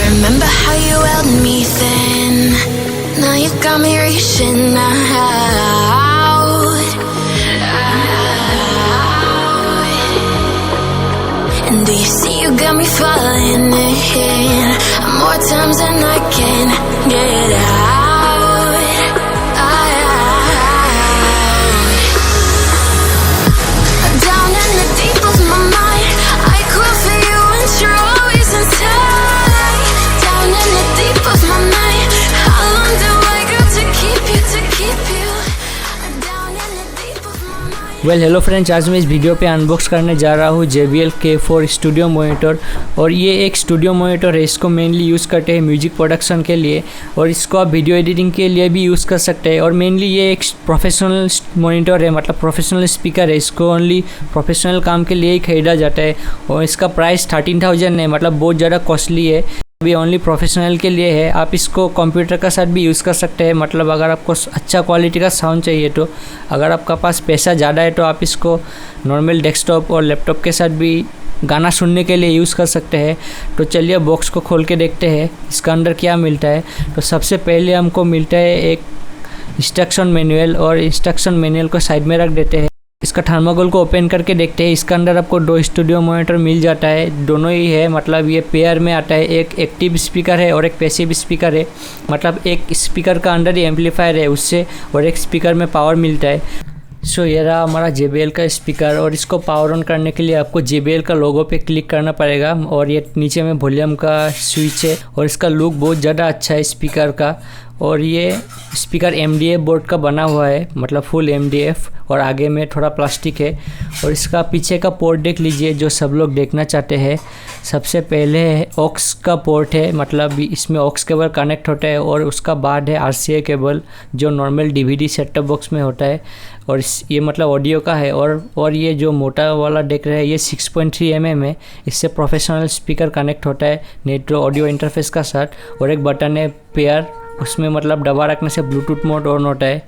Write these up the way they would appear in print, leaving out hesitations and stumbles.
remember how you held me then. Now you got me reaching out. And do you see you got me falling in more times than I can get out. Down in the deep of my mind, I call for you and you're always inside. Down in the deep of my mind, how long do I got to keep you, to keep you? Down in the deep of my mind. Well hello friends, आज मैं इस video पे unbox करने जा रहा हूँ JBL K4 studio monitor. और ये एक स्टूडियो मॉनिटर है, इसको मेनली यूज़ करते हैं म्यूजिक प्रोडक्शन के लिए और इसको आप वीडियो एडिटिंग के लिए भी यूज़ कर सकते हैं। और मेनली ये एक प्रोफेशनल मॉनिटर है, मतलब प्रोफेशनल स्पीकर है, इसको ओनली प्रोफेशनल काम के लिए ही ख़रीदा जाता है। और इसका प्राइस 13,000 है, मतलब बहुत ज़्यादा कॉस्टली है, अभी ओनली प्रोफेशनल के लिए है। आप इसको कंप्यूटर का साथ भी यूज़ कर सकते हैं, मतलब अगर आपको अच्छा क्वालिटी का साउंड चाहिए तो। अगर आपका पास पैसा ज़्यादा है तो आप इसको नॉर्मल डेस्कटॉप और लैपटॉप के साथ भी गाना सुनने के लिए यूज़ कर सकते हैं। तो चलिए बॉक्स को खोल के देखते हैं इसका अंदर क्या मिलता है। तो सबसे पहले हमको मिलता है एक इंस्ट्रक्शन मैनुअल, और इंस्ट्रक्शन मैनुअल को साइड में रख देते हैं। इसका थर्मोकोल को ओपन करके देखते हैं। इसका अंदर आपको 2 स्टूडियो मॉनिटर मिल जाता है, दोनों ही है, मतलब ये पेयर में आता है। एक एक्टिव स्पीकर है और एक पैसिव स्पीकर है, मतलब एक स्पीकर का अंदर ही एम्पलीफायर है उससे, और एक स्पीकर में पावर मिलता है। सो ये रहा हमारा JBL का स्पीकर। और इसको पावर ऑन करने के लिए आपको JBL का लोगो पे क्लिक करना पड़ेगा। और ये नीचे में वॉल्यूम का स्विच है, और इसका लुक बहुत ज़्यादा अच्छा है स्पीकर का। और ये स्पीकर MDF बोर्ड का बना हुआ है, मतलब फुल MDF, और आगे में थोड़ा प्लास्टिक है। और इसका पीछे का पोर्ट देख लीजिए, जो सब लोग देखना चाहते हैं। सबसे पहले ऑक्स का पोर्ट है, मतलब इसमें ऑक्स केबल कनेक्ट होता है। और उसका बाद है RCA केबल, जो नॉर्मल DVD सेटअप बॉक्स में होता है। और ये मतलब ऑडियो का है। और ये जो मोटा वाला देख रहे हैं ये 6.3 mm है, इससे प्रोफेशनल स्पीकर कनेक्ट होता है नेट्रो ऑडियो इंटरफेस का साथ। और एक बटन है पेयर, उसमें मतलब दबा रखने से ब्लूटूथ मोड ऑन होता है।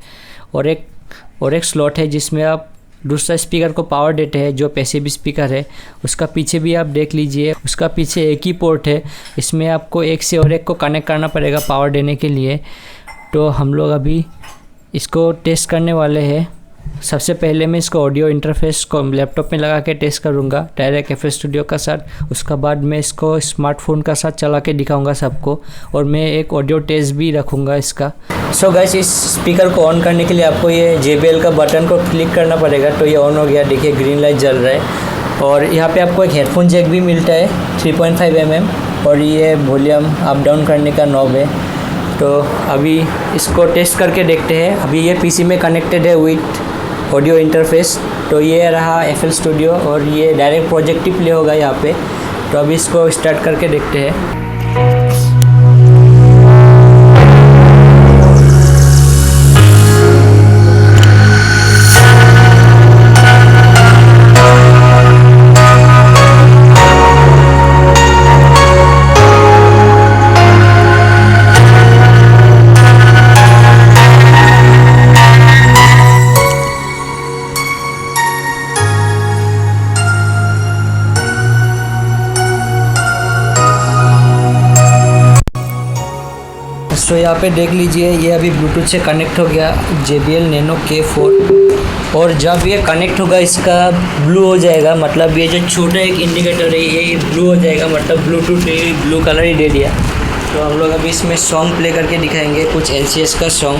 और एक स्लॉट है जिसमें आप दूसरा स्पीकर को पावर देते हैं, जो पैसिव स्पीकर है। उसका पीछे भी आप देख लीजिए, उसका पीछे एक ही पोर्ट है, इसमें आपको एक से और एक को कनेक्ट करना पड़ेगा पावर देने के लिए। तो हम लोग अभी इसको टेस्ट करने वाले हैं। सबसे पहले मैं इसको ऑडियो इंटरफेस को लैपटॉप में लगा के टेस्ट करूँगा डायरेक्ट FL स्टूडियो का साथ। उसका बाद मैं इसको स्मार्टफोन का साथ चला के दिखाऊंगा सबको, और मैं एक ऑडियो टेस्ट भी रखूँगा इसका। सो गाइस, इस स्पीकर को ऑन करने के लिए आपको ये JBL का बटन को क्लिक करना पड़ेगा। तो ये ऑन हो गया, देखिए ग्रीन लाइट जल रहा है। और यहाँ पे आपको एक हेडफोन जैक भी मिलता है 3.5 mm, और ये वॉल्यूम अप डाउन करने का नॉब है। तो अभी इसको टेस्ट करके देखते हैं। अभी ये PC में कनेक्टेड है विथ ऑडियो इंटरफेस। तो ये रहा FL स्टूडियो, और ये डायरेक्ट प्रोजेक्टिव प्ले होगा यहाँ पे। तो अभी इसको स्टार्ट करके देखते हैं। तो यहाँ पे देख लीजिए, ये अभी ब्लूटूथ से कनेक्ट हो गया JBL Nano K4। और जब ये कनेक्ट होगा इसका ब्लू हो जाएगा, मतलब ये जो छोटा एक इंडिकेटर है ये ब्लू हो जाएगा, मतलब ब्लूटूथ ब्लू कलर ही दे दिया। तो हम लोग अभी इसमें सॉन्ग प्ले करके दिखाएंगे, कुछ LCS का सॉन्ग।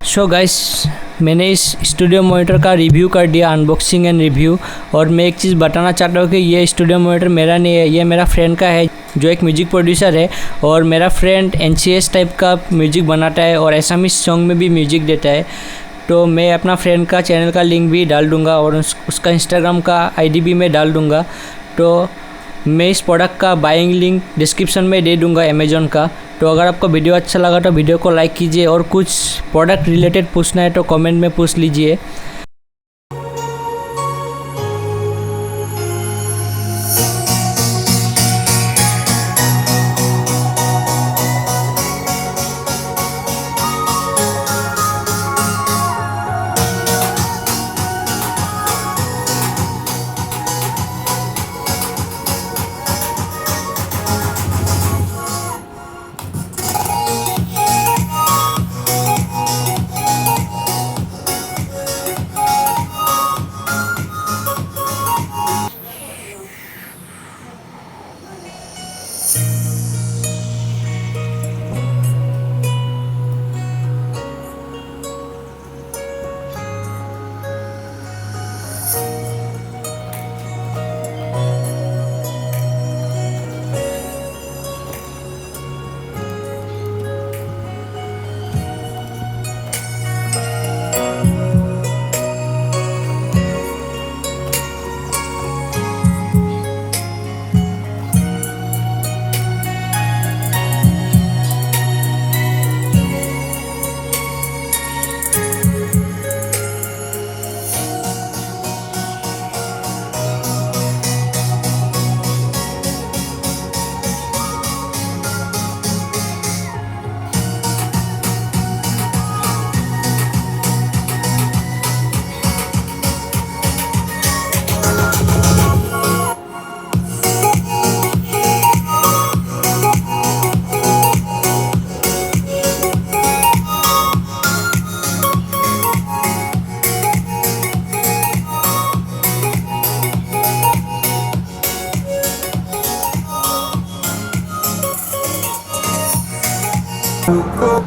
सो गाइस, मैंने इस स्टूडियो मॉनिटर का रिव्यू कर दिया, अनबॉक्सिंग एंड रिव्यू। और मैं एक चीज़ बताना चाहता हूँ कि ये स्टूडियो मॉनिटर मेरा नहीं है, ये मेरा फ्रेंड का है, जो एक म्यूजिक प्रोड्यूसर है। और मेरा फ्रेंड NCS टाइप का म्यूजिक बनाता है और एसामीज सॉन्ग में भी म्यूजिक देता है। तो मैं अपना फ्रेंड का चैनल का लिंक भी डाल दूँगा, और उसका इंस्टाग्राम का ID भी मैं डाल दूँगा। तो मैं इस प्रोडक्ट का बाइंग लिंक डिस्क्रिप्शन में दे दूँगा अमेज़ॉन का। तो अगर आपको वीडियो अच्छा लगा तो वीडियो को लाइक कीजिए और कुछ प्रोडक्ट रिलेटेड पूछना है तो कमेंट में पूछ लीजिए।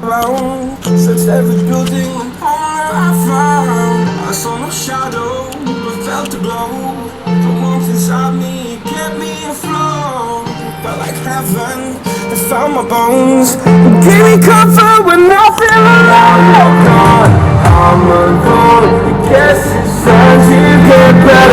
Around, searched every building and corner I found. I saw no shadow, but felt a glow. The warmth inside me kept me afloat. Felt like heaven, it found my bones. Gave me comfort when I feel alone. Oh God, I'm alone. I guess it's time to get back.